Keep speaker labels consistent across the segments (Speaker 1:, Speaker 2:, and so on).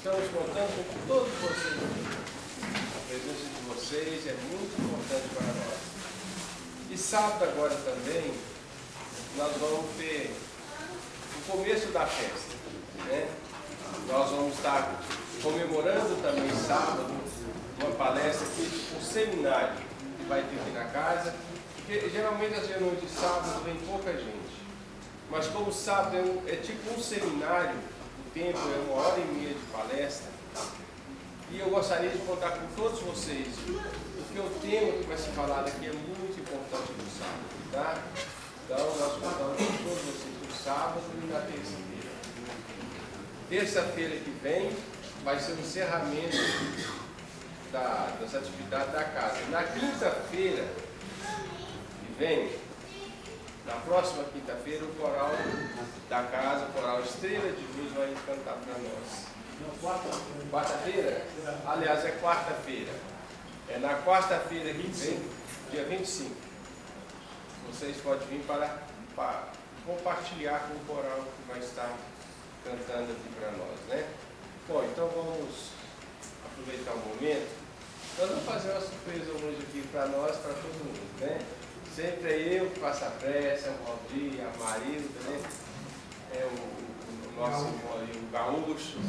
Speaker 1: Estamos contando com todos vocês. A presença de vocês é muito importante para nós. E sábado agora também, nós vamos ter o começo da festa, né? Nós vamos estar comemorando também sábado uma palestra aqui, um seminário que vai ter aqui na casa, porque geralmente as reuniões de sábado vem pouca gente, mas como sábado é tipo um seminário, o tempo é 1h30 de palestra, e eu gostaria de contar com todos vocês, porque o tema que vai ser falado aqui é muito importante no sábado, tá? Então nós contamos com todos vocês no sábado e na terça-feira. Terça-feira que vem vai ser o encerramento das atividades da casa. Na quinta-feira que vem, na próxima quinta-feira, o coral da casa, o coral Estrela de Luz, vai cantar para nós. Quarta-feira? Aliás, é quarta-feira. É na quarta-feira que vem, dia 25. Vocês podem vir para compartilhar com o coral que vai estar cantando aqui para nós, né? Bom, então vamos aproveitar o momento. Nós vamos fazer uma surpresa hoje aqui para nós, para todo mundo, né? Sempre é eu que faço a pressa, o Valdir, a Marilda, né? É o nosso irmão ali, o Gaúcho.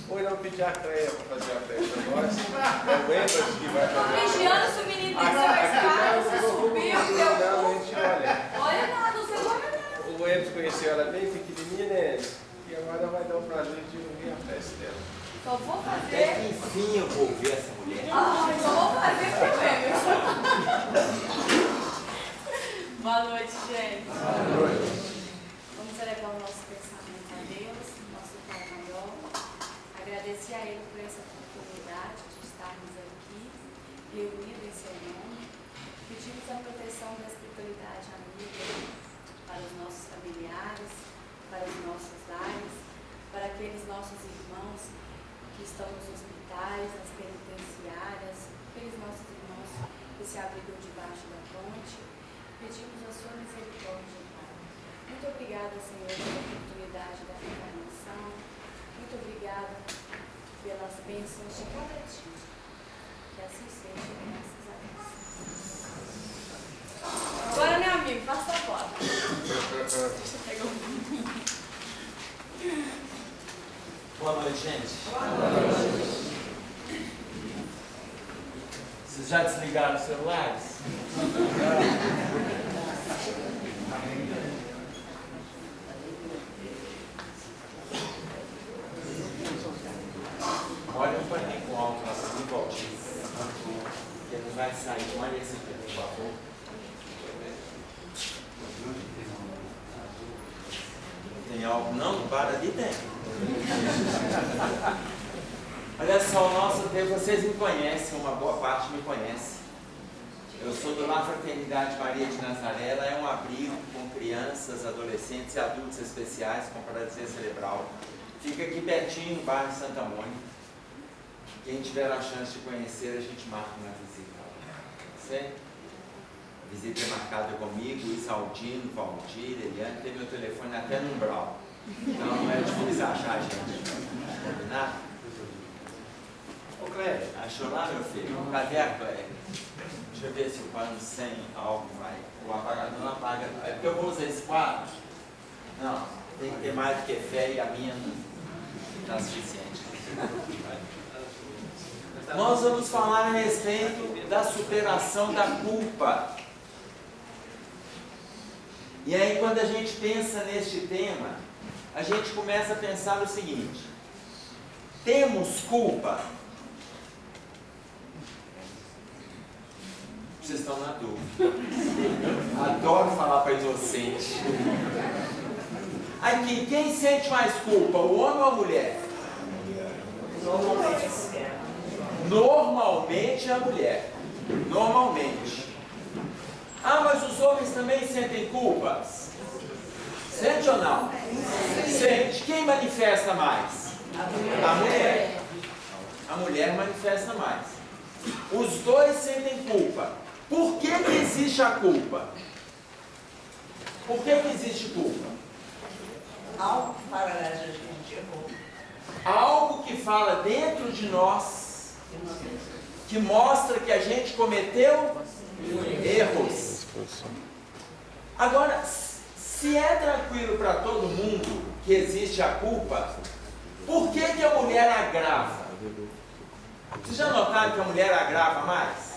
Speaker 1: Ou não pedir a Cleia para fazer a pressa para nós. É o Emerson que vai fazer.
Speaker 2: Vigiando se o menino tem seu escada, você subiu, deu olha nada, você não olha nada.
Speaker 1: O Emerson conheceu ela bem pequenininha, né? E agora vai dar o prazer de ouvir a festa dela.
Speaker 2: Só vou fazer.
Speaker 3: Até que enfim eu vou ver essa mulher.
Speaker 2: Ai, só vou fazer primeiro. Boa noite, gente.
Speaker 1: Boa noite.
Speaker 2: Vamos elevar o nosso pensamento a Deus, nosso Pai maior. Agradecer a Ele por essa oportunidade de estarmos aqui, reunidos em seu nome. Pedimos a proteção da espiritualidade amiga para os nossos familiares, para os nossos lares, para aqueles nossos irmãos que estão nos hospitais, nas penitenciárias, aqueles nossos irmãos que se abrigam debaixo da ponte. Pedimos a sua misericórdia, Pai. Muito obrigada, Senhor, pela oportunidade da reencarnação. Muito obrigada pelas bênçãos de cada dia. Que assim seja, graças a Deus. Agora, meu amigo, faça a foto. Deixa eu pegar um.
Speaker 3: Boa noite, gente.
Speaker 2: Boa noite.
Speaker 3: Vocês já desligaram os celulares? Olha um paninho alto lá para mim, voltinho. Porque não vai sair. Olha esse aqui, por favor. Tem algo? Não para de dentro. Olha só, o nosso tempo, vocês me conhecem, uma boa parte me conhece. Eu sou do La Fraternidade Maria de Nazaré, ela é um abrigo com crianças, adolescentes e adultos especiais com paralisia cerebral. Fica aqui pertinho, no bairro Santa Mônica. Quem tiver a chance de conhecer, a gente marca uma visita. Certo? A visita é marcada comigo, Isaldino, Valdir, Eliane, tem meu telefone até no umbral. Então não é difícil achar a gente. Combinado? Ô Cléber, achou lá, meu filho? Cadê a Cléber? Deixa eu ver se o pano sem álcool vai. O apagador não apaga. É porque eu vou usar esse quadro? Não, tem que ter mais do que fé e a minha não está suficiente. Nós vamos falar a respeito da superação da culpa. E aí, quando a gente pensa neste tema, a gente começa a pensar o seguinte: temos culpa? Vocês estão na dúvida. Adoro falar para inocente. Aqui, quem sente mais culpa, o homem ou a mulher? Normalmente a mulher. Normalmente. Ah, mas os homens também sentem culpas? Sente ou não? Sente. Quem manifesta mais? A mulher. A mulher manifesta mais. Os dois sentem culpa. Por que que existe a culpa? Por que que existe culpa?
Speaker 4: Algo para a gente errou.
Speaker 3: algo que fala dentro de nós, que mostra que a gente cometeu erros. Agora, se é tranquilo para todo mundo que existe a culpa, por que a mulher agrava? Vocês já notaram que a mulher agrava mais?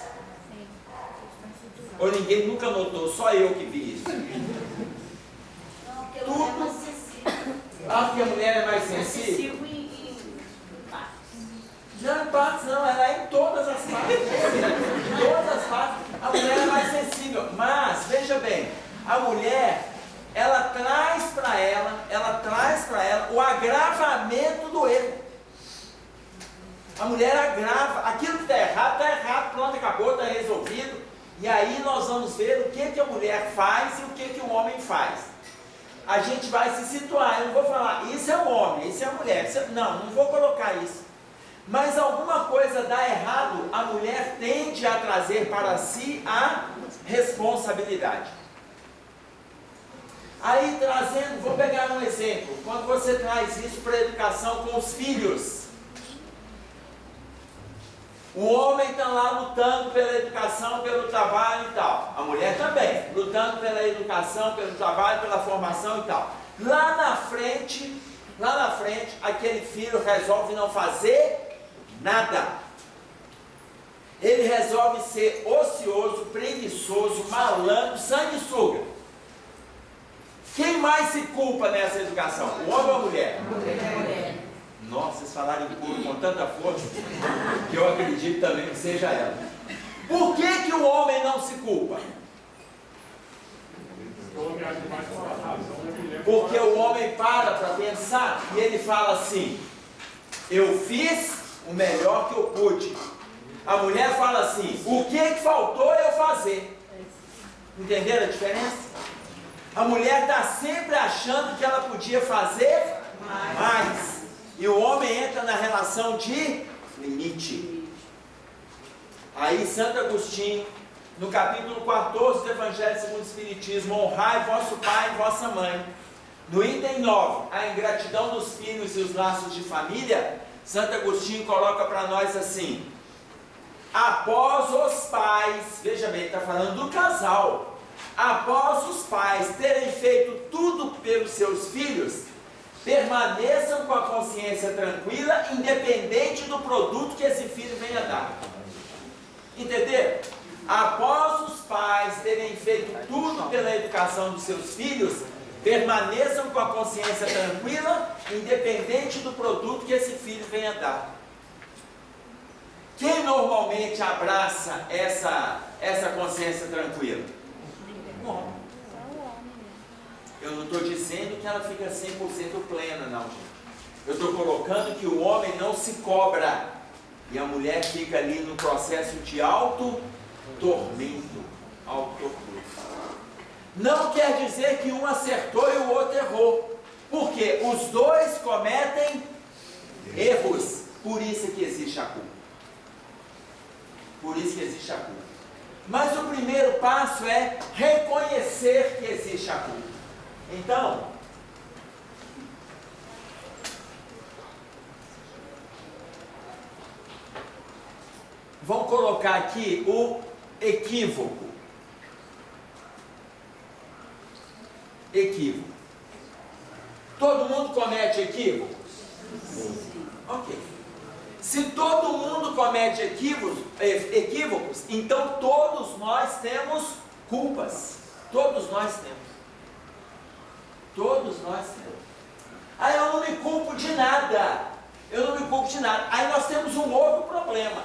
Speaker 3: Ou ninguém nunca notou, só eu que vi isso?
Speaker 4: Não, porque a mulher é mais sensível.
Speaker 3: Ah, porque a mulher é mais sensível?
Speaker 4: Em partes.
Speaker 3: Não em partes não, ela é em todas as partes. Em todas as partes, a mulher é mais sensível. Mas, veja bem, a mulher, ela traz para ela o agravamento do erro. A mulher agrava, aquilo que está errado, pronto, acabou, está resolvido. E aí nós vamos ver o que a mulher faz e o que o homem faz. A gente vai se situar, eu não vou falar, isso é o homem, isso é a mulher. Não vou colocar isso. Mas alguma coisa dá errado, a mulher tende a trazer para si a responsabilidade. Aí trazendo, vou pegar um exemplo, quando você traz isso para a educação com os filhos. O homem está lá lutando pela educação, pelo trabalho e tal. A mulher também, lutando pela educação, pelo trabalho, pela formação e tal. Lá na frente, aquele filho resolve não fazer nada. Ele resolve ser ocioso, preguiçoso, malandro, sanguessuga. Quem mais se culpa nessa educação? O homem ou a mulher?
Speaker 4: Mulher.
Speaker 3: Nossa, vocês falaram em puro com tanta força que eu acredito também que seja ela. Por que o homem não se culpa? Porque o homem para pensar e ele fala assim: eu fiz o melhor que eu pude. A mulher fala assim: o que faltou eu fazer? Entenderam a diferença? A mulher está sempre achando que ela podia fazer mais. E o homem entra na relação de limite. Aí Santo Agostinho, no capítulo 14 do Evangelho segundo o Espiritismo, honrai vosso pai e vossa mãe. No item 9, a ingratidão dos filhos e os laços de família, Santo Agostinho coloca para nós assim: após os pais, veja bem, está falando do casal, após os pais terem feito tudo pelos seus filhos, permaneçam com a consciência tranquila, independente do produto que esse filho venha dar. Entenderam? Após os pais terem feito tudo pela educação dos seus filhos, permaneçam com a consciência tranquila, independente do produto que esse filho venha dar. Quem normalmente abraça essa consciência tranquila? O homem. Eu não estou dizendo que ela fica 100% plena, não, gente. Eu estou colocando que o homem não se cobra e a mulher fica ali no processo de autotormento. Não quer dizer que um acertou e o outro errou, porque os dois cometem erros. Por isso que existe a culpa. Por isso que existe a culpa. Mas o primeiro passo é reconhecer que existe a culpa. Então, vamos colocar aqui o equívoco. Equívoco. Todo mundo comete equívocos? Sim. Ok. Se todo mundo comete equívocos, então todos nós temos culpas. Todos nós temos. Todos nós temos. Aí eu não me culpo de nada. Aí nós temos um outro problema.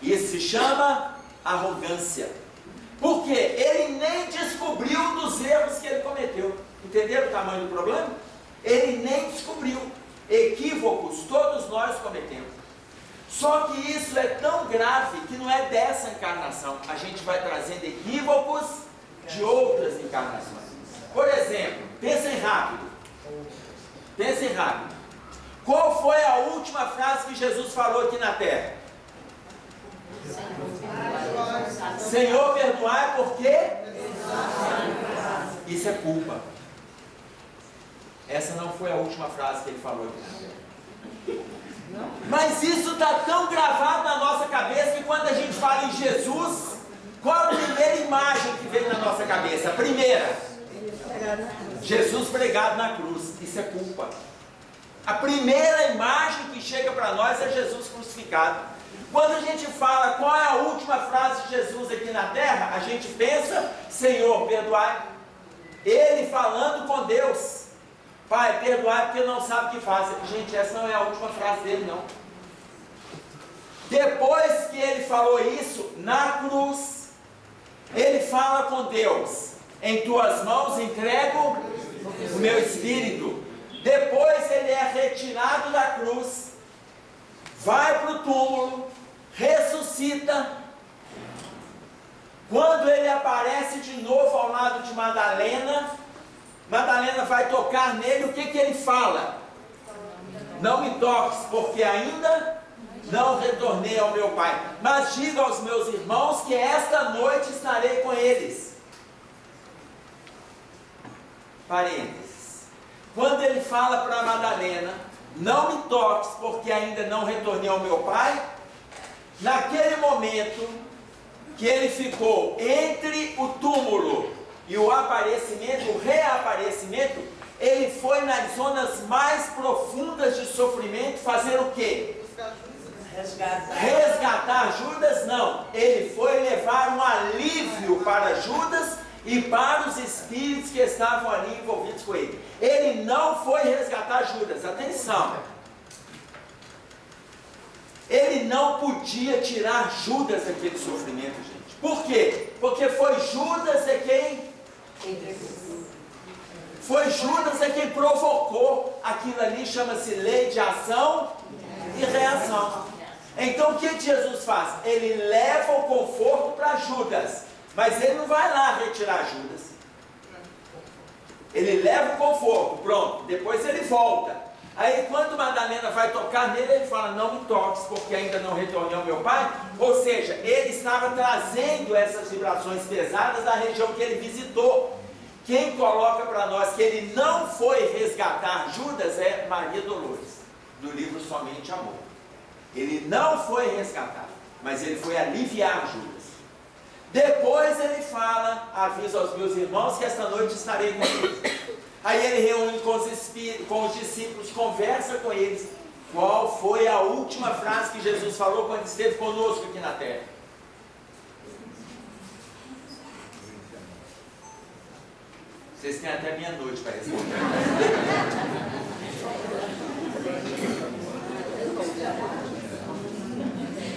Speaker 3: Isso se chama arrogância. Porque ele nem descobriu dos erros que ele cometeu. Entenderam o tamanho do problema? Ele nem descobriu. Equívocos todos nós cometemos. Só que isso é tão grave que não é dessa encarnação. A gente vai trazendo equívocos de outras encarnações. Por exemplo, pensem rápido. Qual foi a última frase que Jesus falou aqui na terra? Senhor, perdoai porque isso é culpa. Essa não foi a última frase que ele falou aqui na terra. Mas isso está tão gravado na nossa cabeça que quando a gente fala em Jesus, qual a primeira imagem que vem na nossa cabeça? A primeira, Jesus pregado na cruz. Isso é culpa. A primeira imagem que chega para nós é Jesus crucificado. Quando a gente fala qual é a última frase de Jesus aqui na terra, a gente pensa: Senhor, perdoai. Ele falando com Deus: Pai, perdoai porque não sabe o que faz. Gente, essa não é a última frase dele, não. Depois que ele falou isso, na cruz, ele fala com Deus: em tuas mãos entrego o meu espírito. Depois ele é retirado da cruz, vai para o túmulo, ressuscita. Quando ele aparece de novo ao lado de Madalena, Madalena vai tocar nele, o que ele fala? Não me toques, porque ainda não retornei ao meu Pai. Mas diga aos meus irmãos que esta noite estarei com eles. Parênteses. Quando ele fala para Madalena: não me toques, porque ainda não retornei ao meu Pai, naquele momento que ele ficou entre o túmulo e o aparecimento, o reaparecimento, ele foi nas zonas mais profundas de sofrimento fazer o quê? Resgatar Judas? Não. Ele foi levar um alívio para Judas e para os espíritos que estavam ali envolvidos com ele. Ele não foi resgatar Judas. Atenção. Ele não podia tirar Judas daquele sofrimento, gente. Por quê? Porque foi Judas quem provocou aquilo ali. Chama-se lei de ação e reação. Então o que Jesus faz? Ele leva o conforto para Judas, mas ele não vai lá retirar Judas. Ele leva o conforto, pronto, depois ele volta. Aí quando Madalena vai tocar nele, ele fala: não me toques, porque ainda não retornei ao meu Pai. Ou seja, ele estava trazendo essas vibrações pesadas da região que ele visitou. Quem coloca para nós que ele não foi resgatar Judas é Maria Dolores, do livro Somente Amor. Ele não foi resgatar, mas ele foi aliviar Judas. Depois ele fala: aviso aos meus irmãos que esta noite estarei com eles. Aí ele reúne com os discípulos, conversa com eles. Qual foi a última frase que Jesus falou quando esteve conosco aqui na terra? Vocês têm até meia-noite para responder.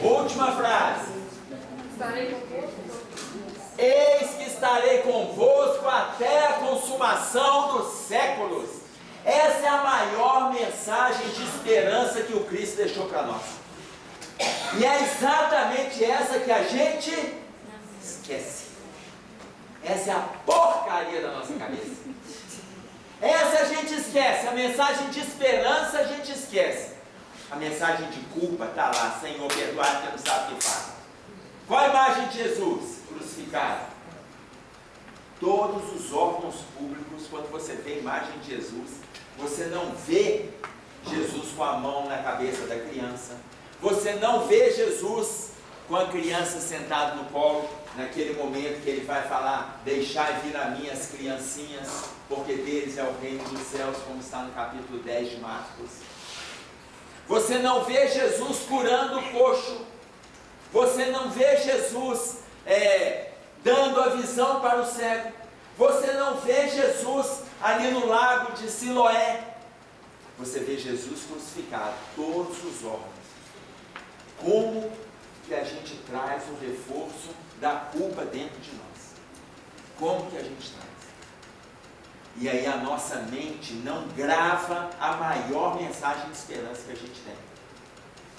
Speaker 3: Última frase.
Speaker 2: Estarei convosco.
Speaker 3: Eis que estarei convosco até a consumação dos séculos. Essa é a maior mensagem de esperança que o Cristo deixou para nós. E é exatamente essa que a gente esquece. Essa é a porcaria da nossa cabeça. Essa a gente esquece. A mensagem de esperança a gente esquece. A mensagem de culpa está lá: Senhor, perdoar porque não sabe o que faz. Qual a imagem de Jesus crucificado? Todos os órgãos públicos, quando você vê a imagem de Jesus, você não vê Jesus com a mão na cabeça da criança, você não vê Jesus com a criança sentada no colo, naquele momento que ele vai falar: deixai vir a mim as criancinhas, porque deles é o reino dos céus, como está no capítulo 10 de Marcos. Você não vê Jesus curando o coxo, você não vê Jesus dando a visão para o cego, você não vê Jesus ali no lago de Siloé. Você vê Jesus crucificado, todos os órgãos. Como que a gente traz o reforço da culpa dentro de nós? Como que a gente traz? E aí a nossa mente não grava a maior mensagem de esperança que a gente tem.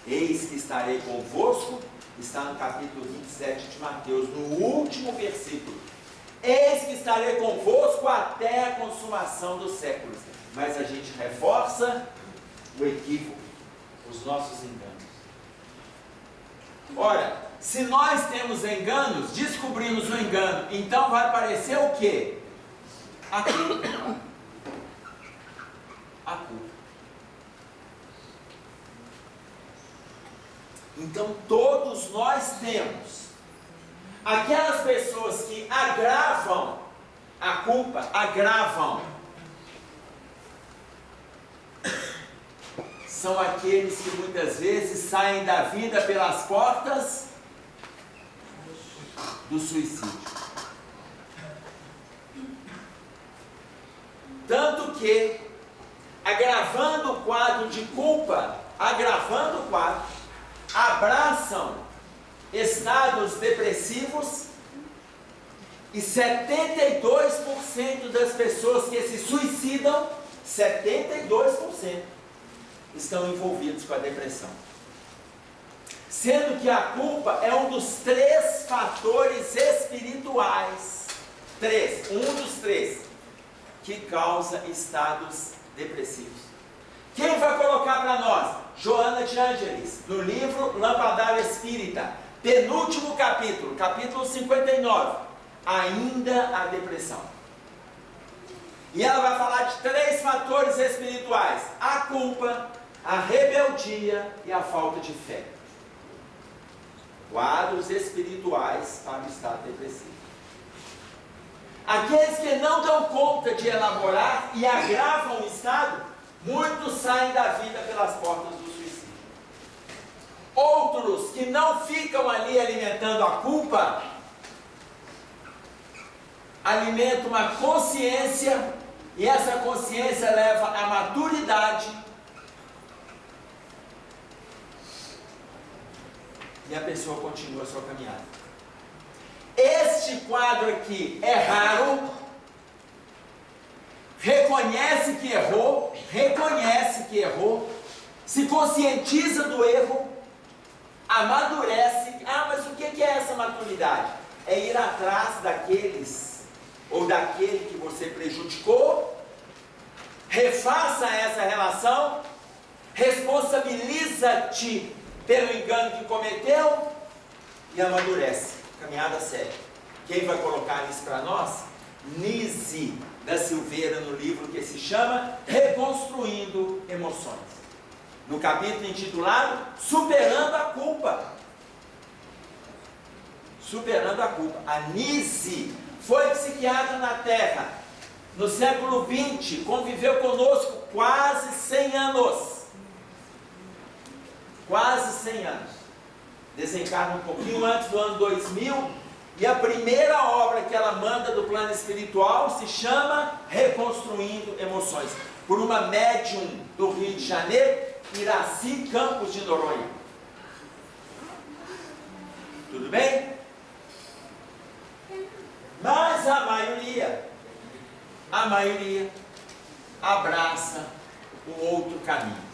Speaker 3: Eis que estarei convosco, está no capítulo 27 de Mateus, no último versículo. Eis que estarei convosco até a consumação dos séculos. Mas a gente reforça o equívoco, os nossos enganos. Ora, se nós temos enganos, descobrimos o engano, então vai aparecer o quê? A culpa. A culpa. Então todos nós temos. Aquelas pessoas que agravam a culpa, são aqueles que muitas vezes saem da vida pelas portas do suicídio. Tanto que, agravando o quadro de culpa, abraçam estados depressivos, e 72% das pessoas que se suicidam, 72%, estão envolvidos com a depressão. Sendo que a culpa é um dos 3 fatores espirituais, um dos 3, que causa estados depressivos. Quem vai colocar para nós? Joana de Ângeles, no livro Lampadário Espírita, penúltimo capítulo, capítulo 59, ainda a depressão. E ela vai falar de 3 fatores espirituais: a culpa, a rebeldia e a falta de fé. Quadros espirituais para o estado depressivo. Aqueles que não dão conta de elaborar e agravam o estado, muitos saem da vida pelas portas do suicídio. Outros que não ficam ali alimentando a culpa, alimentam uma consciência, e essa consciência leva à maturidade, e a pessoa continua a sua caminhada. Este quadro aqui é raro, reconhece que errou, se conscientiza do erro, amadurece. Mas o que é essa maturidade? É ir atrás daqueles, ou daquele que você prejudicou, refaça essa relação, responsabiliza-te pelo engano que cometeu e amadurece. Caminhada séria. Quem vai colocar isso para nós? Nise da Silveira, no livro que se chama Reconstruindo Emoções, no capítulo intitulado Superando a Culpa. Superando a culpa. A Nise foi psiquiatra na Terra no século XX, conviveu conosco quase 100 anos. Quase 100 anos. Desencarna um pouquinho antes do ano 2000, e a primeira obra que ela manda do plano espiritual se chama Reconstruindo Emoções, por uma médium do Rio de Janeiro, Iraci Campos de Noronha. Tudo bem? Mas a maioria abraça o outro caminho.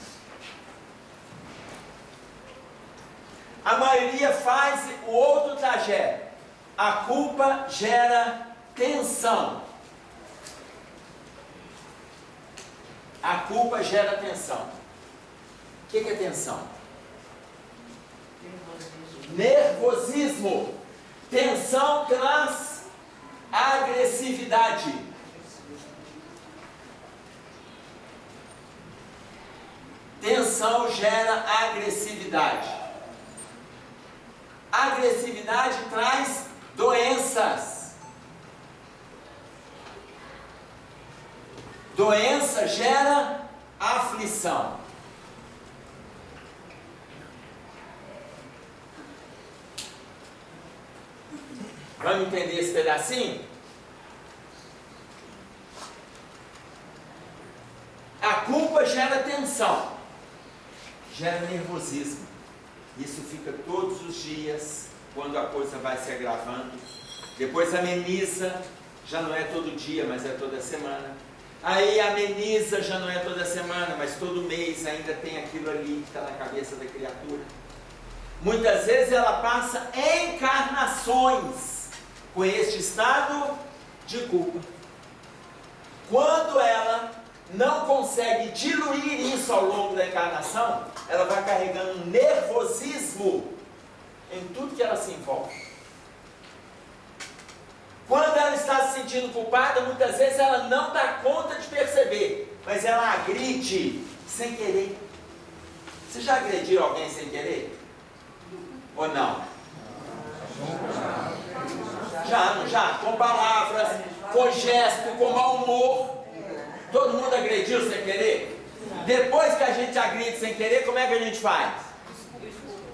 Speaker 3: A maioria faz o outro trajeto. A culpa gera tensão. A culpa gera tensão. O que é tensão? Nervosismo. Tensão traz agressividade. Tensão gera agressividade. Agressividade traz doenças. Doença gera aflição. Vamos entender esse pedacinho? A culpa gera tensão, gera nervosismo. Isso fica todos os dias, quando a coisa vai se agravando. Depois ameniza, já não é todo dia, mas é toda semana. Aí ameniza, já não é toda semana, mas todo mês ainda tem aquilo ali que está na cabeça da criatura. Muitas vezes ela passa encarnações com este estado de culpa. Quando ela não consegue diluir isso ao longo da encarnação, ela vai carregando nervosismo em tudo que ela se envolve. Quando ela está se sentindo culpada, muitas vezes ela não dá conta de perceber, mas ela agride sem querer. Você já agrediu alguém sem querer? Ou não? Já, com palavras, com gesto, com mau humor. Todo mundo agrediu sem querer? Depois que a gente agride sem querer, como é que a gente faz?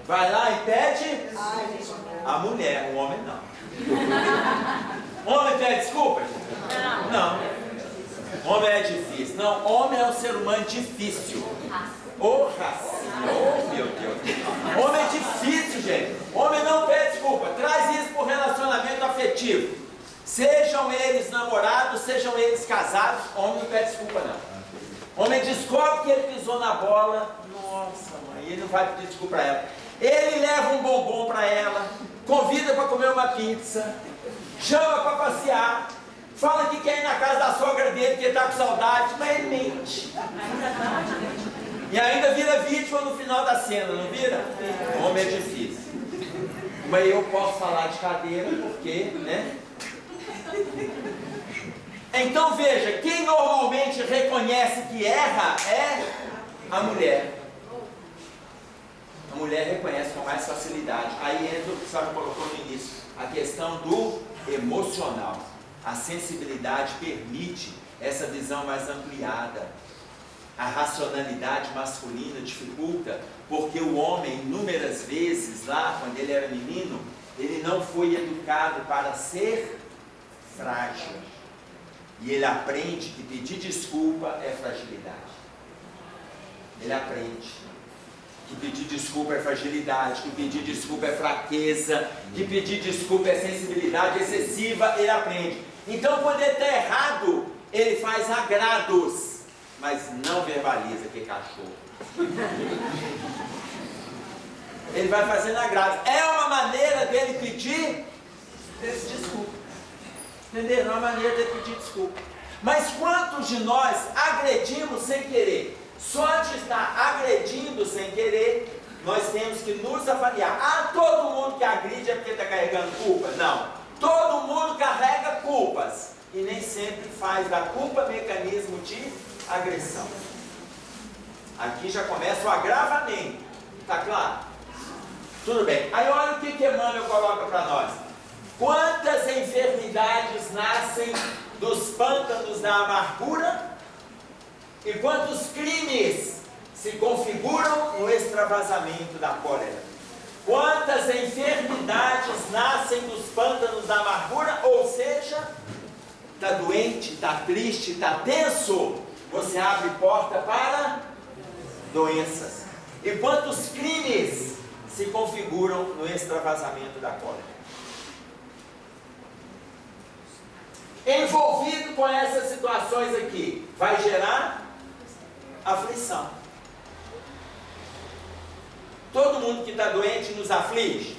Speaker 3: Vai lá e pede a mulher, o homem não. Homem pede desculpa? Não. Homem é difícil. Não, homem é um ser humano difícil. Ô racinha, oh meu Deus. Homem é difícil, gente. Homem não pede desculpa. Traz isso para o relacionamento afetivo. Sejam eles namorados, sejam eles casados, homem não pede desculpa não. Homem descobre que ele pisou na bola. Nossa, mãe, ele não vai pedir desculpa para ela. Ele leva um bombom para ela, convida para comer uma pizza, chama para passear, fala que quer ir na casa da sogra dele, que ele está com saudade, mas ele mente. E ainda vira vítima no final da cena, não vira? O homem é difícil. Mas eu posso falar de cadeira, porque, né? Então veja, quem normalmente reconhece que erra é a mulher. A mulher reconhece com mais facilidade. Aí entra o que o senhor colocou no início, a questão do emocional. A sensibilidade permite essa visão mais ampliada. A racionalidade masculina dificulta, porque o homem, inúmeras vezes, lá quando ele era menino, ele não foi educado para ser frágil. E ele aprende que pedir desculpa é fragilidade. Ele aprende que pedir desculpa é fragilidade, que pedir desculpa é fraqueza, que pedir desculpa é sensibilidade excessiva, ele aprende. Então, quando ele está errado, ele faz agrados, mas não verbaliza que é cachorro. Ele vai fazendo agrados. É uma maneira dele pedir desculpa. Entenderam? É uma maneira dele pedir desculpa. Mas quantos de nós agredimos sem querer? Só de estar agredindo sem querer, nós temos que nos avaliar. Ah, todo mundo que agride é porque está carregando culpa? Não. Todo mundo carrega culpas. E nem sempre faz da culpa mecanismo de agressão. Aqui já começa o agravamento. Está claro? Tudo bem. Aí olha o que Emmanuel coloca para nós. Quantas enfermidades nascem dos pântanos da amargura? E quantos crimes se configuram no extravasamento da cólera? Quantas enfermidades nascem dos pântanos da amargura? Ou seja, está doente, está triste, está tenso, você abre porta para doenças. E quantos crimes se configuram no extravasamento da cólera? Envolvido com essas situações aqui, vai gerar aflição. Todo mundo que está doente nos aflige?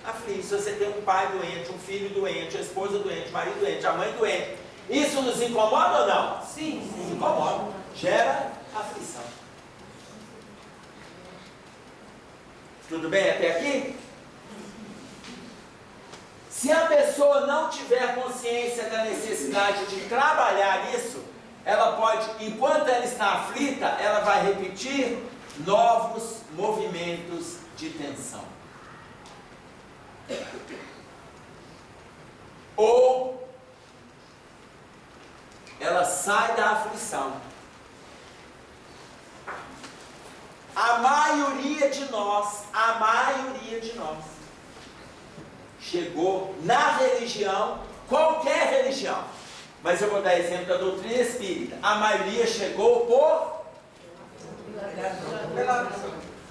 Speaker 3: Aflige. Se você tem um pai doente, um filho doente, a esposa doente, o marido doente, a mãe doente, isso nos incomoda ou não? Sim, nos incomoda. Gera aflição. Tudo bem até aqui? Se a pessoa não tiver consciência da necessidade de trabalhar isso, ela pode, enquanto ela está aflita, ela vai repetir novos movimentos de tensão. Ou ela sai da aflição. A maioria de nós chegou na religião, qualquer religião, mas eu vou dar exemplo da doutrina espírita. A maioria chegou por...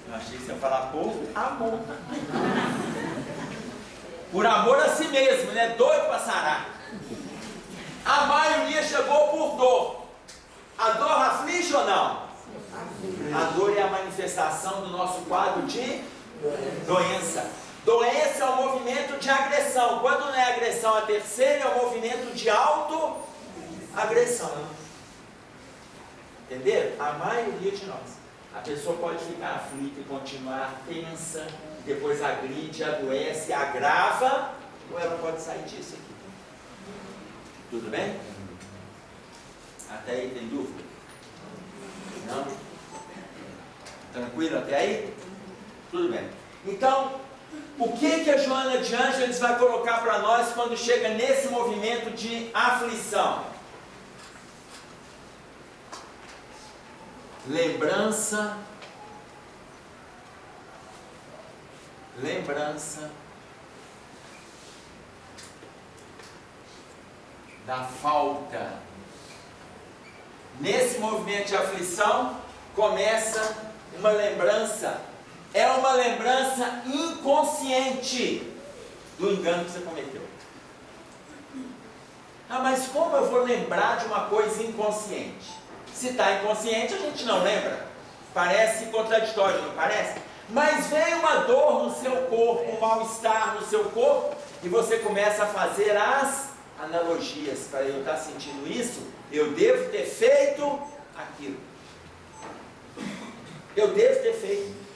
Speaker 3: Eu achei que você ia falar por amor. Por amor a si mesmo, né? Doido para sarar. A maioria chegou por dor. A dor aflige ou não? A dor é a manifestação do nosso quadro de doença. Doença é um movimento de agressão. Quando não é agressão a terceira, é um movimento de auto-agressão. Entenderam? A maioria de nós. A pessoa pode ficar aflita e continuar tensa, depois agride, adoece, agrava, ou ela pode sair disso aqui. Tudo bem? Até aí tem dúvida? Não? Tranquilo até aí? Tudo bem. Então, O que a Joana de Ângeles vai colocar para nós quando chega nesse movimento de aflição? Lembrança da falta. Nesse movimento de aflição, começa uma lembrança. É uma lembrança inconsciente do engano que você cometeu. Ah, mas como eu vou lembrar de uma coisa inconsciente? Se está inconsciente, a gente não lembra. Parece contraditório, não parece? Mas vem uma dor no seu corpo, um mal-estar no seu corpo, e você começa a fazer as analogias. Para eu estar sentindo isso, eu devo ter feito aquilo. Eu devo ter feito.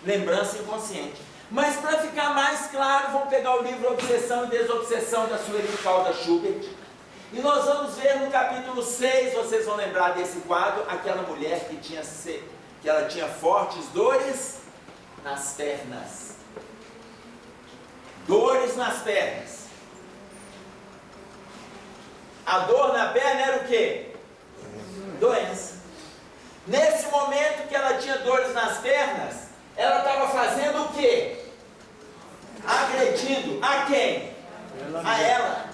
Speaker 3: Lembrança inconsciente. Mas para ficar mais claro, vamos pegar o livro Obsessão e Desobsessão da Sueli Calda Schubert. E nós vamos ver no capítulo 6, vocês vão lembrar desse quadro, aquela mulher que ela tinha fortes dores nas pernas. Dores nas pernas. A dor na perna era o quê? Doença. Nesse momento que ela tinha dores nas pernas, ela estava fazendo o quê? Agredindo. A quem? A ela.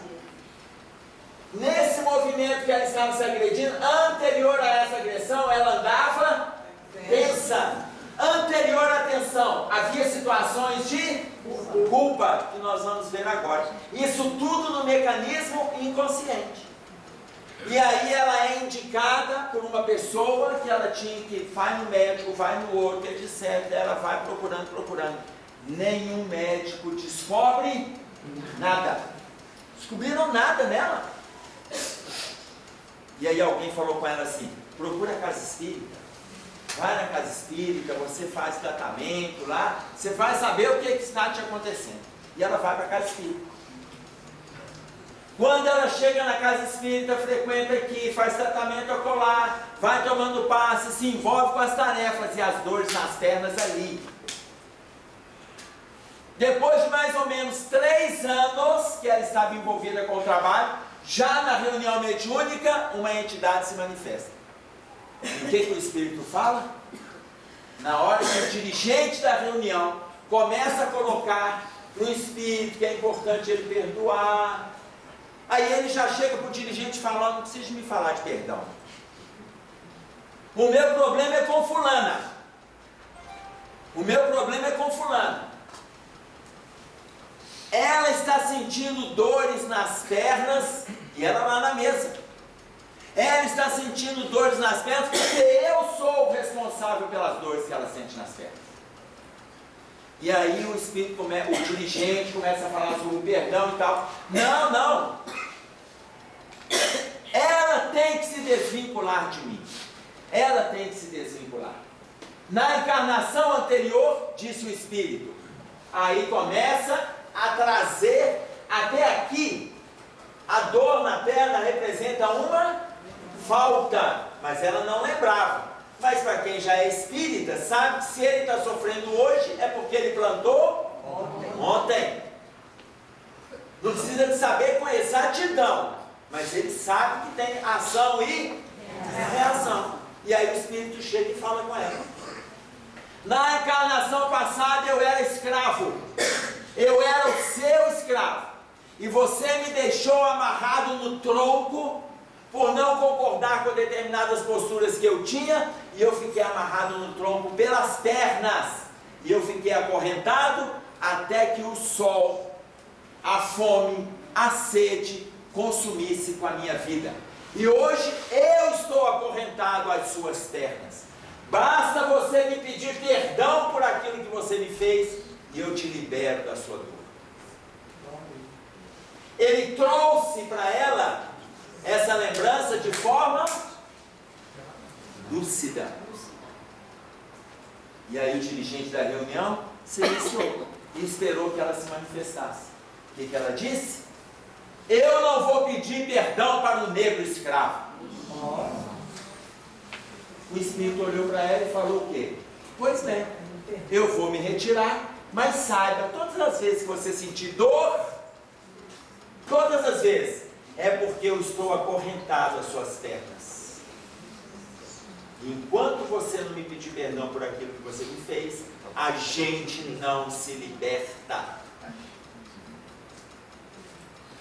Speaker 3: Nesse movimento que ela estava se agredindo, anterior a essa agressão, ela andava tensa. Anterior à tensão, havia situações de culpa, que nós vamos ver agora. Isso tudo no mecanismo inconsciente. E aí ela é indicada por uma pessoa que ela tinha que vai no médico, vai no outro, etc. Ela vai procurando. Nenhum médico descobre nada. Descobriram nada nela. E aí alguém falou com ela assim: procura a casa espírita. Vai na casa espírita, você faz tratamento lá, você vai saber o que está te acontecendo. E ela vai para a casa espírita. Quando ela chega na casa espírita, frequenta aqui, faz tratamento ocular, vai tomando passe, se envolve com as tarefas e as dores nas pernas ali. Depois de mais ou menos 3 anos que ela estava envolvida com o trabalho, já na reunião mediúnica, uma entidade se manifesta. O que o Espírito fala? Na hora que o dirigente da reunião começa a colocar para o Espírito que é importante ele perdoar, aí ele já chega para o dirigente falando: não precisa me falar de perdão. O meu problema é com fulana. O meu problema é com fulana. Ela está sentindo dores nas pernas e ela lá na mesa. Ela está sentindo dores nas pernas porque eu sou o responsável pelas dores que ela sente nas pernas. E aí o espírito o dirigente começa a falar sobre o perdão e tal. Não. Ela tem que se desvincular de mim. Ela tem que se desvincular. Na encarnação anterior, disse o espírito, aí começa a trazer até aqui. A dor na perna representa uma falta, mas ela não lembrava. Mas para quem já é espírita, sabe que se ele está sofrendo hoje, é porque ele plantou ontem. Não precisa de saber com exatidão, mas ele sabe que tem ação e reação. E aí o espírito chega e fala com ela: na encarnação passada eu era escravo, eu era o seu escravo, e você me deixou amarrado no tronco por não concordar com determinadas posturas que eu tinha, e eu fiquei amarrado no tronco pelas pernas, e eu fiquei acorrentado até que o sol, a fome, a sede consumisse com a minha vida. E hoje eu estou acorrentado às suas pernas. Basta você me pedir perdão por aquilo que você me fez, e eu te libero da sua dor. Ele trouxe para ela essa lembrança de forma lúcida. E aí o dirigente da reunião silenciou e esperou que ela se manifestasse. O que ela disse? Eu não vou pedir perdão para o negro escravo. O espírito olhou para ela e falou o quê? Pois bem, eu vou me retirar, Mas saiba, todas as vezes que você sentir dor, todas as vezes, é porque eu estou acorrentado às suas pernas. Enquanto você não me pedir perdão por aquilo que você me fez, a gente não se liberta.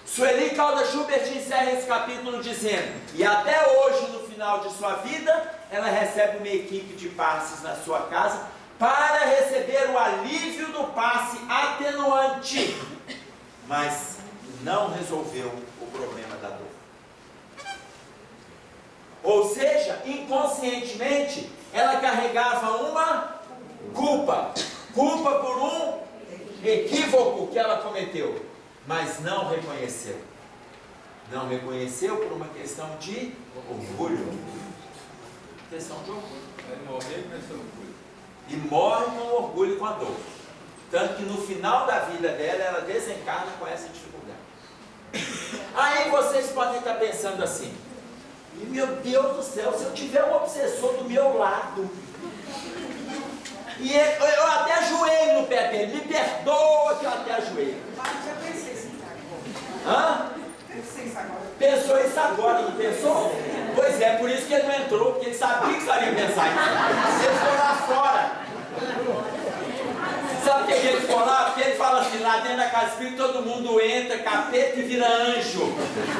Speaker 3: Sueli Caldas Schubert encerra esse capítulo dizendo: e até hoje, no final de sua vida, ela recebe uma equipe de passes na sua casa para receber o alívio do passe atenuante, mas não resolveu o problema da dor. Ou seja, inconscientemente, ela carregava uma culpa por um equívoco que ela cometeu, mas não reconheceu. Não reconheceu por uma questão de orgulho. Questão de orgulho.
Speaker 1: Vai morrer com esse orgulho.
Speaker 3: E morre com orgulho e com a dor. Tanto que no final da vida dela, ela desencarna com essa dificuldade. Aí vocês podem estar pensando assim: meu Deus do céu, se eu tiver um obsessor do meu lado, e eu até ajoelho no pé dele, me perdoa que eu até ajoelho.
Speaker 5: Já pensei isso
Speaker 3: Hã?
Speaker 5: Pensei isso agora.
Speaker 3: Pensou isso agora, não pensou? Pois é, por isso que ele não entrou, porque ele sabia que faria pensar isso. Ele ficou lá fora. Sabe por que ele ficou lá? Porque ele fala assim: lá dentro da casa espírita todo mundo entra, capeta e vira anjo,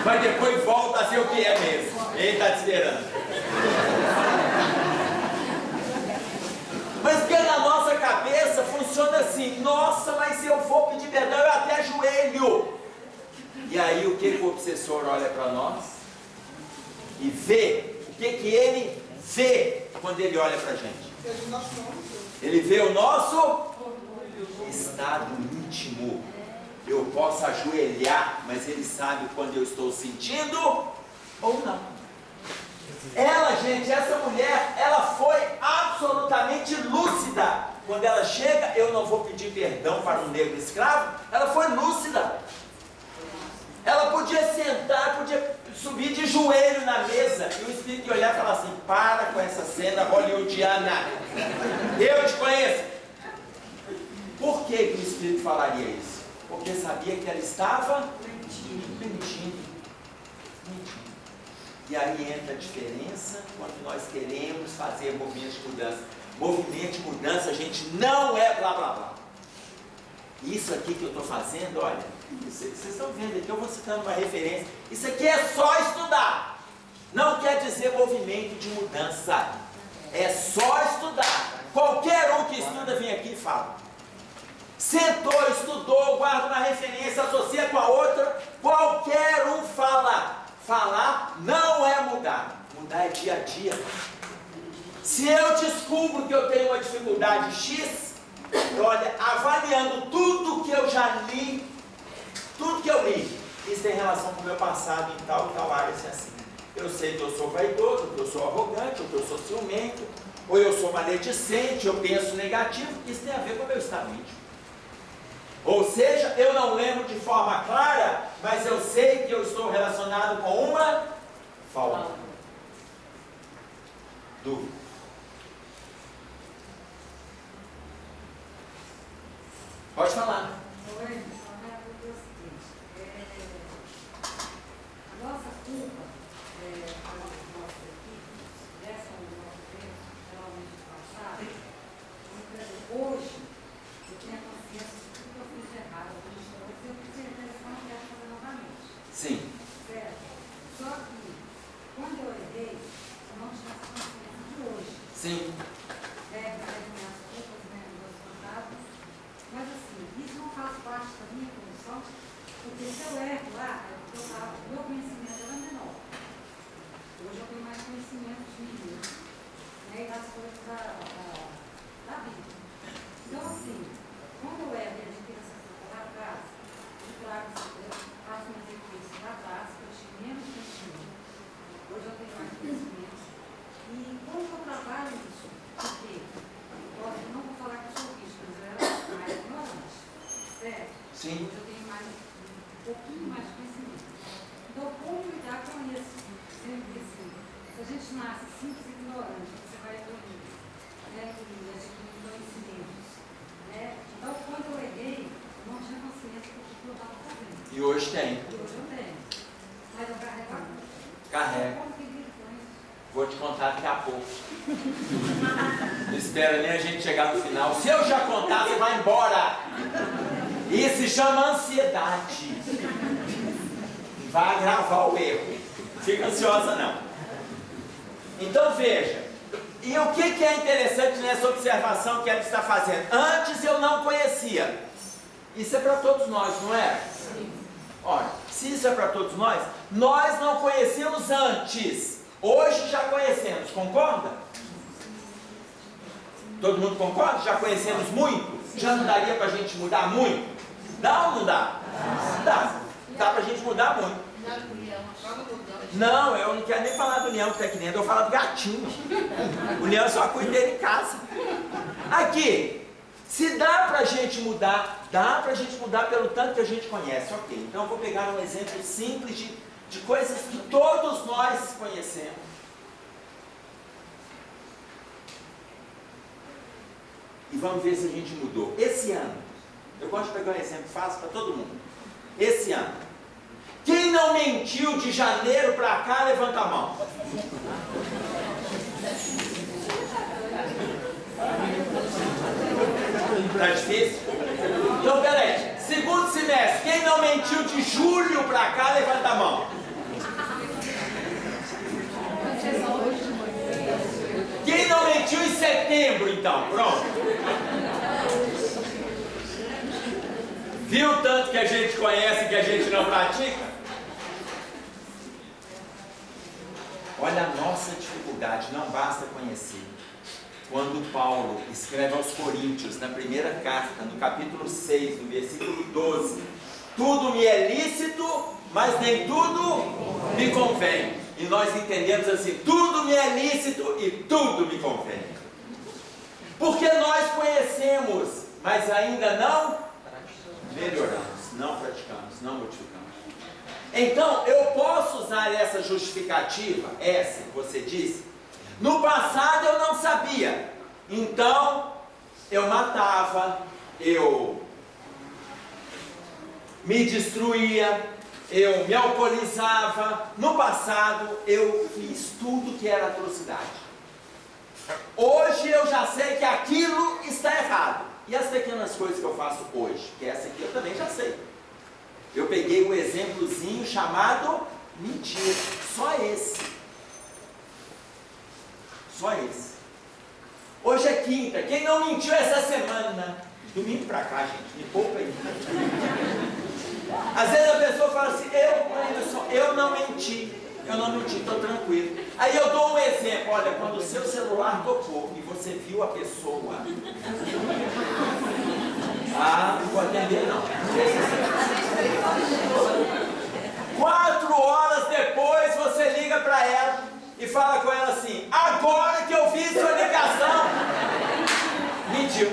Speaker 3: mas depois volta a ser o que é mesmo. Ele está te esperando. Mas porque na nossa cabeça funciona assim: nossa, mas se eu for pedir perdão, eu até ajoelho. E aí o que o obsessor olha para nós e vê? O que ele vê quando ele olha para a gente? Ele vê o nosso estado íntimo. Eu posso ajoelhar, mas ele sabe quando eu estou sentindo ou não. Ela, gente, essa mulher, ela foi absolutamente lúcida. Quando ela chega: eu não vou pedir perdão para um negro escravo. Ela foi lúcida. Ela podia sentar, podia subir de joelho na mesa, e o espírito ia olhar e falar assim: para com essa cena hollywoodiana, eu te conheço. Por que o espírito falaria isso? Porque sabia que ela estava mentindo. E aí entra a diferença quando nós queremos fazer movimentos de mudança. Movimento de mudança, gente, não é blá blá blá. Isso aqui que eu estou fazendo, olha, vocês estão vendo aqui, eu vou citando uma referência. Isso aqui é só estudar. Não quer dizer movimento de mudança. É só estudar. Qualquer um que estuda vem aqui e fala. Sentou, estudou, guarda uma referência, associa com a outra. Qualquer um fala. Falar não é mudar. Mudar é dia a dia. Se eu descubro que eu tenho uma dificuldade X, olha, avaliando tudo que eu já li, tudo que eu li, isso tem relação com o meu passado em tal e tal área, assim. Eu sei que eu sou vaidoso, que eu sou arrogante, ou que eu sou ciumento, ou eu sou maledicente, eu penso negativo. Isso tem a ver com o meu estado íntimo. Ou seja, eu não lembro de forma clara, mas eu sei que eu estou relacionado com uma falta. Dúvida. Pode falar.
Speaker 5: Oi, o seguinte, a nossa culpa, a nossa equipe, dessa do nosso tempo, geralmente do passado, hoje, eu tenho a consciência de tudo que eu fiz de errado, eu fiz a intenção de fazer novamente.
Speaker 3: Sim.
Speaker 5: Certo? Só que, quando eu errei, eu não tinha essa consciência de hoje.
Speaker 3: Sim.
Speaker 5: Das minhas culpas, meus fantasmas. Mas assim, isso não faz parte da minha condição, porque se eu erro lá, é porque o meu conhecimento era menor. Hoje eu tenho mais conhecimento de mim, né, e das coisas da vida. Então assim, quando eu erro e adquiro essa coisa lá atrás, eu trago essa coisa, faço um exercício lá atrás, que eu tinha menos conhecimento. Hoje eu tenho mais conhecimento. E como eu trabalho isso? Porque eu não vou falar que eu sou bicho, mas eu era mais ignorante. Certo?
Speaker 3: Sim.
Speaker 5: Hoje eu tenho um pouquinho mais de conhecimento. Então, como lidar com isso? Sempre assim, se a gente nasce simples e ignorante, você vai evoluir, né? E adquirindo conhecimentos, né? Então, quando eu
Speaker 3: E hoje tem.
Speaker 5: E hoje não tem. Mas eu carrego a culpa.
Speaker 3: Carrega.
Speaker 5: Como que vive com isso?
Speaker 3: Vou te contar daqui a pouco. Não espera nem a gente chegar no final. Se eu já contar, você vai embora. Isso se chama ansiedade. Vai agravar o erro. Não fica ansiosa não. Então veja. E o que é interessante nessa observação que ela está fazendo? Antes eu não conhecia. Isso é para todos nós, não é? Olha, se isso é para todos nós não conhecemos antes. Hoje já conhecemos, concorda? Todo mundo concorda? Já conhecemos muito? Já não daria para a gente mudar muito? Dá ou não dá? Dá. Dá para a gente mudar muito. Não, eu não quero nem falar do leão que está aqui dentro, eu vou falar do gatinho. O leão só cuida dele em casa. Aqui, se dá para a gente mudar, dá para a gente mudar pelo tanto que a gente conhece. Ok, então eu vou pegar um exemplo simples de coisas que todos nós conhecemos. E vamos ver se a gente mudou. Esse ano, eu gosto de pegar um exemplo fácil para todo mundo. Esse ano, quem não mentiu de janeiro para cá, levanta a mão. Tá difícil? Então, peraí. Segundo semestre, quem não mentiu de julho para cá, levanta a mão. Quem não mentiu em setembro, então? Pronto. Viu tanto que a gente conhece e que a gente não pratica? Olha a nossa dificuldade, não basta conhecer. Quando Paulo escreve aos Coríntios, na primeira carta, no capítulo 6, no versículo 12, tudo me é lícito, mas nem tudo me convém. E nós entendemos assim, tudo me é lícito e tudo me convém. Porque nós conhecemos, mas ainda não melhoramos, não praticamos, não modificamos. Então, eu posso usar essa justificativa, essa que você disse. No passado eu não sabia, então eu matava, eu me destruía, eu me alcoolizava. No passado eu fiz tudo que era atrocidade. Hoje eu já sei que aquilo está errado. E as pequenas coisas que eu faço hoje, que essa aqui eu também já sei. Eu peguei um exemplozinho chamado mentira. Só esse. Só esse. Hoje é quinta. Quem não mentiu essa semana? Domingo pra cá, gente. Me poupa aí. Às vezes a pessoa fala assim, eu não menti. Eu não menti, estou tranquilo. Aí eu dou um exemplo. Olha, quando o seu celular tocou e você viu a pessoa. Ah, não vou atender não. 4 horas depois você liga para ela e fala com ela assim, agora que eu vi sua ligação. Mentiu.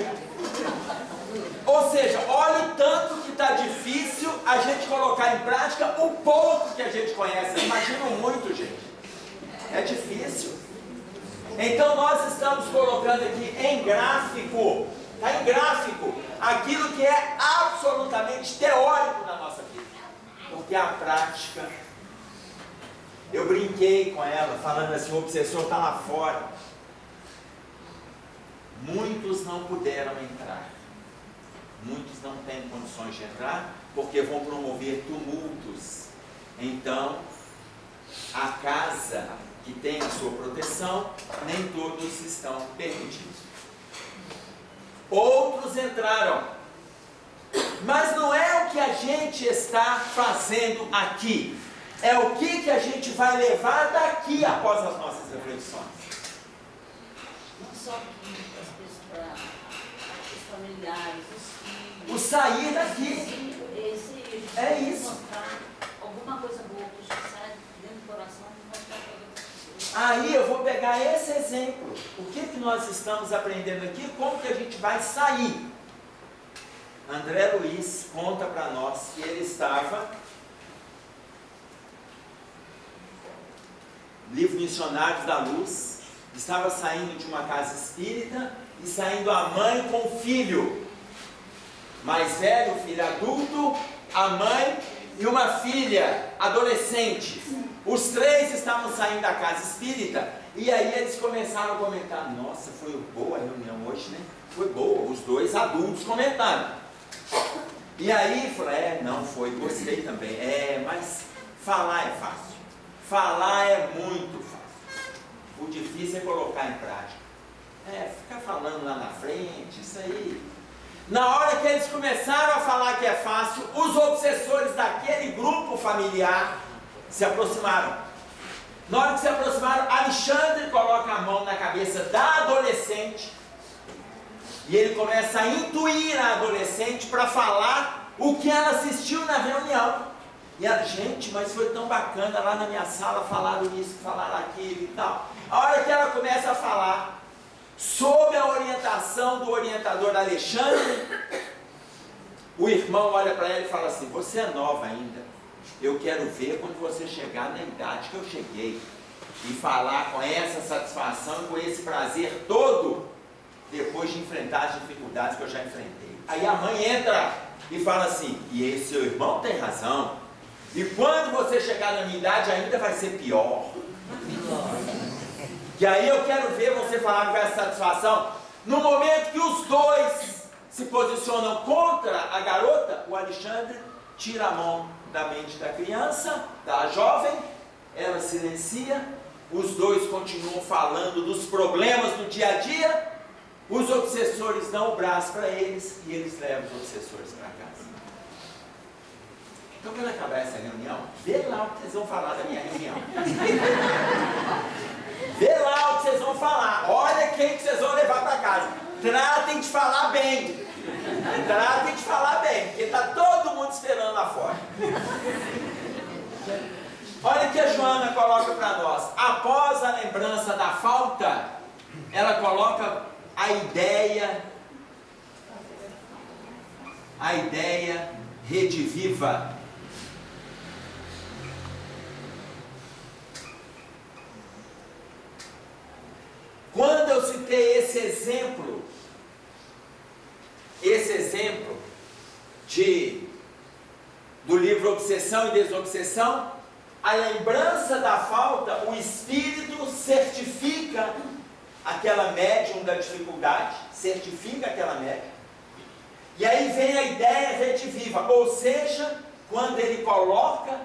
Speaker 3: Ou seja, olha o tanto que está difícil a gente colocar em prática o pouco que a gente conhece. Eu imagino muito, gente. É difícil. Então nós estamos colocando aqui em gráfico, está em gráfico, aquilo que é absolutamente teórico na nossa vida. Porque a prática, eu brinquei com ela, falando assim, o obsessor está lá fora. Muitos não puderam entrar. Muitos não têm condições de entrar, porque vão promover tumultos. Então, a casa que tem a sua proteção, nem todos estão permitidos. Outros entraram. Mas não é o que a gente está fazendo aqui. É o que a gente vai levar daqui após as nossas reflexões.
Speaker 4: Não só aqui, as pessoas, os familiares, os filhos.
Speaker 3: O sair daqui. É isso.
Speaker 4: Mostrar alguma coisa boa que já sai dentro do coração e mostrar para outras pessoas.
Speaker 3: Aí eu vou pegar esse exemplo. O que nós estamos aprendendo aqui? Como que a gente vai sair? André Luiz conta para nós que ele estava, livro Missionários da Luz, estava saindo de uma casa espírita e saindo a mãe com o filho mais velho, o filho adulto, a mãe e uma filha adolescente. Os três estavam saindo da casa espírita, e aí eles começaram a comentar: nossa, foi boa a reunião hoje, né? Foi boa, os dois adultos comentando. E aí, falei: não foi, gostei também. Mas falar é fácil. Falar é muito fácil. O difícil é colocar em prática. Ficar falando lá na frente, isso aí. Na hora que eles começaram a falar que é fácil, os obsessores daquele grupo familiar se aproximaram. Na hora que se aproximaram, Alexandre coloca a mão na cabeça da adolescente e ele começa a intuir a adolescente para falar o que ela assistiu na reunião. E ela: gente, mas foi tão bacana, lá na minha sala falaram isso, falaram aquilo e tal. A hora que ela começa a falar, sob a orientação do orientador Alexandre, o irmão olha para ela e fala assim: você é nova ainda, eu quero ver quando você chegar na idade que eu cheguei, e falar com essa satisfação, com esse prazer todo, depois de enfrentar as dificuldades que eu já enfrentei. Aí a mãe entra e fala assim: e esse seu irmão tem razão, e quando você chegar na minha idade ainda vai ser pior. E aí eu quero ver você falar com essa satisfação. No momento que os dois se posicionam contra a garota, o Alexandre tira a mão da mente da criança, da jovem, ela silencia, os dois continuam falando dos problemas do dia a dia, os obsessores dão o braço para eles e eles levam os obsessores para casa. Então, quando acabar essa reunião, vê lá o que vocês vão falar da minha reunião. Vê lá o que vocês vão falar. Olha quem que vocês vão levar para casa. Tratem de falar bem. Tratem de falar bem, porque está todo mundo esperando lá fora. Olha o que a Joana coloca para nós. Após a lembrança da falta, ela coloca a ideia rediviva. Quando eu citei esse exemplo do livro Obsessão e Desobsessão, a lembrança da falta, o espírito certifica aquela médium da dificuldade, certifica aquela médium, e aí vem a ideia rediviva, ou seja, quando ele coloca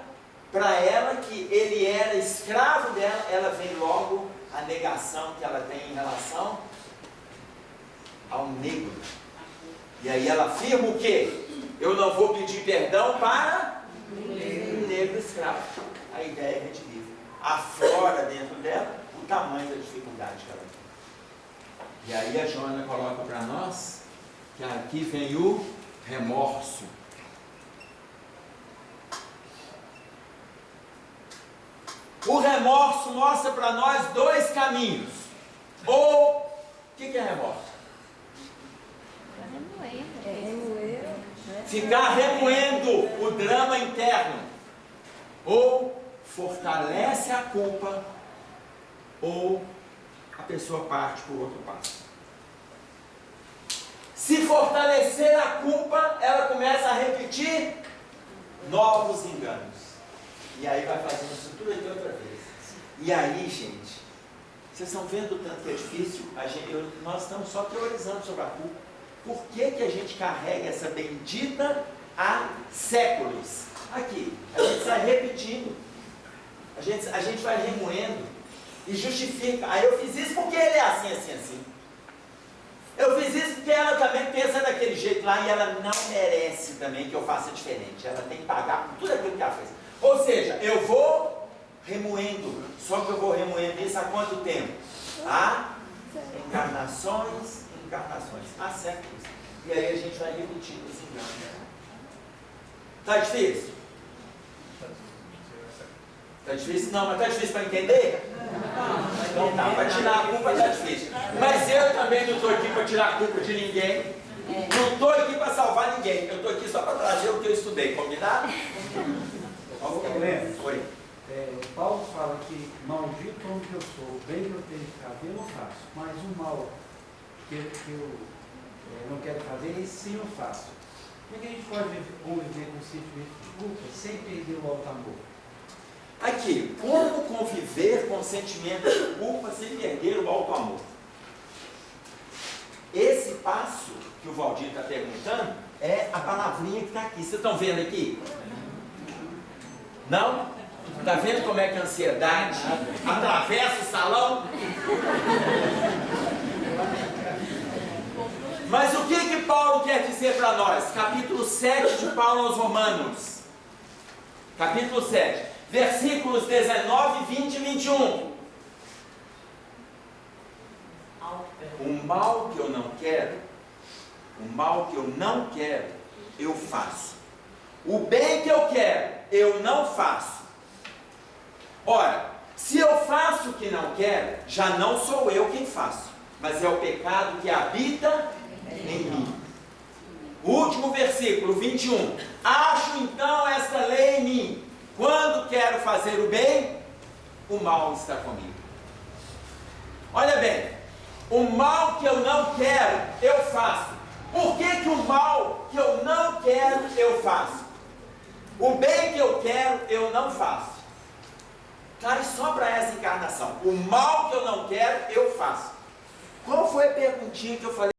Speaker 3: para ela que ele era escravo dela, ela vem logo a negação que ela tem em relação ao negro. E aí ela afirma o quê? Eu não vou pedir perdão para um negro escravo. A ideia é rediviva. Aflora dentro dela o tamanho da dificuldade que ela tem. E aí a Joana coloca para nós que aqui vem o remorso. O remorso mostra para nós dois caminhos. Ou, o que é remorso? Ficar remoendo o drama interno. Ou fortalece a culpa, ou a pessoa parte por outro passo. Se fortalecer a culpa, ela começa a repetir novos enganos. E aí vai fazendo isso tudo aqui outra vez. E aí, gente, vocês estão vendo o tanto que é difícil? Nós estamos só teorizando sobre a culpa. Por que que a gente carrega essa bendita há séculos? Aqui, a gente vai repetindo. A gente vai remoendo e justifica. Aí eu fiz isso porque ele é assim, assim, assim. Eu fiz isso porque ela também pensa daquele jeito lá e ela não merece também que eu faça diferente. Ela tem que pagar por tudo aquilo que ela fez. Ou seja, eu vou remoendo, só que eu vou remoendo isso há quanto tempo? Há encarnações, há séculos. E aí a gente vai repetindo os enganos. Está difícil? Está difícil? Não, mas está difícil para entender? Então tá, para tirar a culpa está difícil. Mas eu também não estou aqui para tirar a culpa de ninguém. Não estou aqui para salvar ninguém. Eu estou aqui só para trazer o que eu estudei, combinado?
Speaker 6: Oi. Paulo fala que maldito onde eu sou, o bem que eu tenho que fazer eu não faço, mas o mal que eu não quero fazer, esse sim eu faço. Como é que a gente pode conviver com o sentimento de culpa sem perder o alto amor?
Speaker 3: Aqui, como conviver com o sentimento de culpa sem perder o alto amor? Esse passo que o Valdir está perguntando é a palavrinha que está aqui. Vocês estão vendo aqui? Não? Está vendo como é que a ansiedade atravessa o salão? Mas o que Paulo quer dizer para nós? Capítulo 7 de Paulo aos Romanos. Capítulo 7, versículos 19, 20 e 21. O mal que eu não quero, eu faço. O bem que eu quero, eu não faço. Ora, se eu faço o que não quero, já não sou eu quem faço, mas é o pecado que habita em mim. O último versículo, 21. Acho então esta lei em mim: quando quero fazer o bem, o mal está comigo. Olha bem, o mal que eu não quero, eu faço. Por que o mal que eu não quero, eu faço? O bem que eu quero, eu não faço. Cai só para essa encarnação. O mal que eu não quero, eu faço. Qual foi a perguntinha que eu falei?